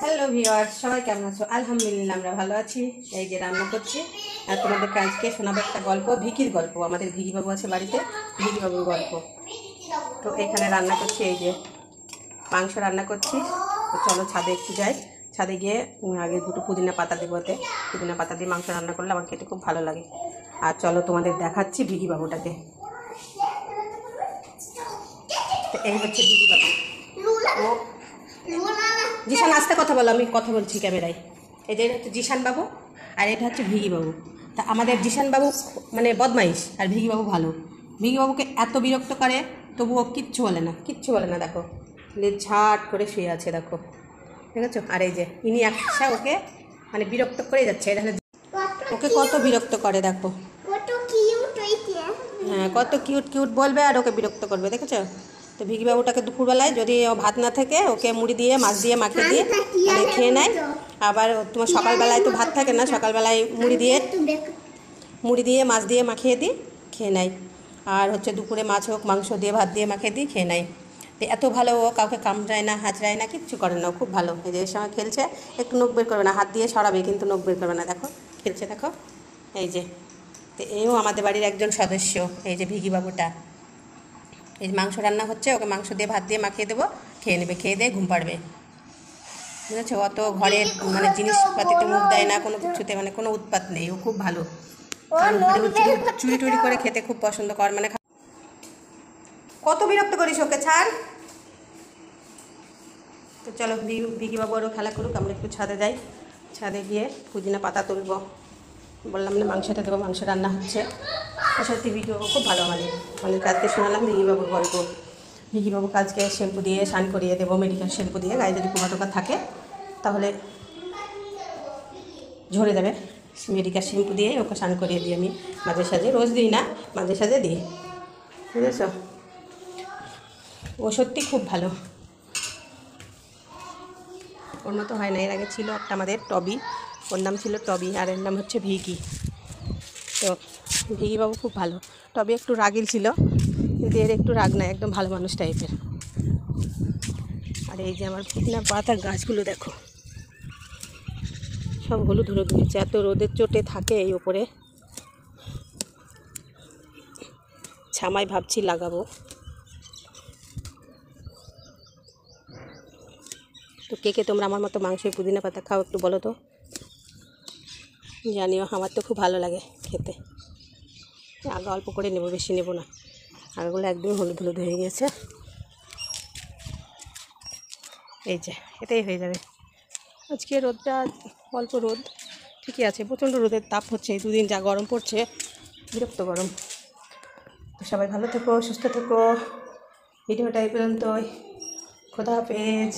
Hello viewers, সবাই কেমন আছো? আলহামদুলিল্লাহ আমরা ভালো আছি। এই যে রান্না করছি আর তোমাদেরকে আজকে শোনাবো একটা গল্প, ভিকির গল্প। আমাদের ভিকি বাবু আছে বাড়িতে, ভিকি বাবুর গল্প। তো এখানে রান্না করছি, এই যে মাংস রান্না করছি। তো চলো ছাদে একটু যাই, ছাদে গিয়ে আগে দুটো পুদিনা পাতা দেবো। ওতে পুদিনা পাতা দিয়ে মাংস রান্না করলে আমার খেতে খুব ভালো লাগে। আর চলো তোমাদের দেখাচ্ছি ভিকি বাবুটাকে। তো এই হচ্ছে ভিকি বাবু। ও জিশান, আসতে কথা বলো, আমি কথা বলছি ক্যামেরায়। এই যে এটা হচ্ছে জিশান বাবু আর এটা হচ্ছে ভিকি বাবু। তা আমাদের জিশান বাবু মানে বদমাইশ আর ভিকি বাবু ভালো। ভিকি বাবুকে এত বিরক্ত করে তবুও কিচ্ছু বলে না, কিচ্ছু বলে না। দেখো ঝাট করে শুয়ে আছে, দেখো ঠিক আছে। আর এই যে ইনি একসা ওকে মানে বিরক্ত করে যাচ্ছে। এটা হলে ওকে কত বিরক্ত করে, দেখো হ্যাঁ কত কিউট কিউট বলবে আর ওকে বিরক্ত করবে, দেখেছো? তো ভিকি বাবুটাকে দুপুরবেলায় যদি ভাত না থাকে ওকে মুড়ি দিয়ে মাছ দিয়ে মাখিয়ে দিয়ে মানে খেয়ে নেয়। আবার তোমার সকালবেলায় তো ভাত থাকে না, সকালবেলায় মুড়ি দিয়ে মাছ দিয়ে মাখিয়ে দিই, খেয়ে নেয়। আর হচ্ছে দুপুরে মাছ হোক মাংস দিয়ে ভাত দিয়ে মাখিয়ে দিই, খেয়ে নেয়। তো এত ভালো, ও কাউকে কামড়ায় না, হাজরায় না, কিচ্ছু করে না, খুব ভালো। এই যে এর সঙ্গে খেলছে, একটু নখ বের করবে না, হাত দিয়ে সরাবে কিন্তু নখ বের করবে না। দেখো খেলছে, দেখো এই যে। তো এও আমাদের বাড়ির একজন সদস্য, এই যে ভিকি বাবুটা। এই মাংস রান্না হচ্ছে, ওকে মাংস দিয়ে ভাত দিয়ে মাখিয়ে দেবো, খেয়ে নেবে, খেয়ে দিয়ে ঘুম পাড়বে, বুঝেছো? অত ঘরের মানে জিনিসপাতিতে মুখ দেয় না, কোনো কিছুতে মানে কোনো উৎপাত নেই, ও খুব ভালো। চুরি টুরি করে খেতে খুব পছন্দ কর, মানে কত বিরক্ত করিস ওকে, ছাড়। তো চলো ভিকি বাবু আরও খেলা করুক, আমরা একটু ছাদে যাই। ছাদে গিয়ে পুদিনা পাতা তুলবো, বললাম না মাংসটা দেবো, মাংস রান্না হচ্ছে। সত্যি ভিকি বাবু খুব ভালো। মানে কালকে শোনালাম ভিকি বাবুর গল্প। ভিকি বাবু কাজকে শ্যাম্পু দিয়ে স্নান করিয়ে দেবো, মেডিকেল শ্যাম্পু দিয়ে। গায়ে যদি পোকা টোকা থাকে তাহলে ঝরে যাবে, মেডিকেল শ্যাম্পু দিয়ে ওকে স্নান করিয়ে দিই আমি মাঝে সাঝে, রোজ দিই না, মাঝে সাঝে দিই, বুঝেছ? ও সত্যি খুব ভালো, ওর মতো হয় না। এর আগে ছিল একটা আমাদের টবি, ওর নাম ছিল টবি আর এর নাম হচ্ছে ভিকি। তো ভিকি বাবু খুব ভালো। টবি একটু রাগিল ছিল, কিন্তু এর একটু রাগ নাই, একদম ভালো মানুষ টাইপের। আর এই যে আমার পুদিনা পাতার গাছগুলো দেখো, সব হলুদ হলুদ হয়েছে, এত রোদের চোটে থাকে এই ওপরে। ছামাই ভাবছি লাগাবো। তো কে কে তোমরা আমার মতো মাংসের পুদিনা পাতা খাও একটু বলো তো, জানিও। আমার তো খুব ভালো লাগে খেতে। আগে অল্প করে নেবো, বেশি নেব না, আগেগুলো একদম হলুদ হলুদ হয়ে গেছে। এই যে এটাই হয়ে যাবে। আজকে রোদটা অল্প রোদ ঠিকই আছে, প্রচণ্ড রোদের তাপ হচ্ছে এই দুদিন, যা গরম পড়ছে, বিরক্ত গরম। তো সবাই ভালো থেকো, সুস্থ থেকো। ভিডিওটা এই পর্যন্তই। খোদা হাফেজ।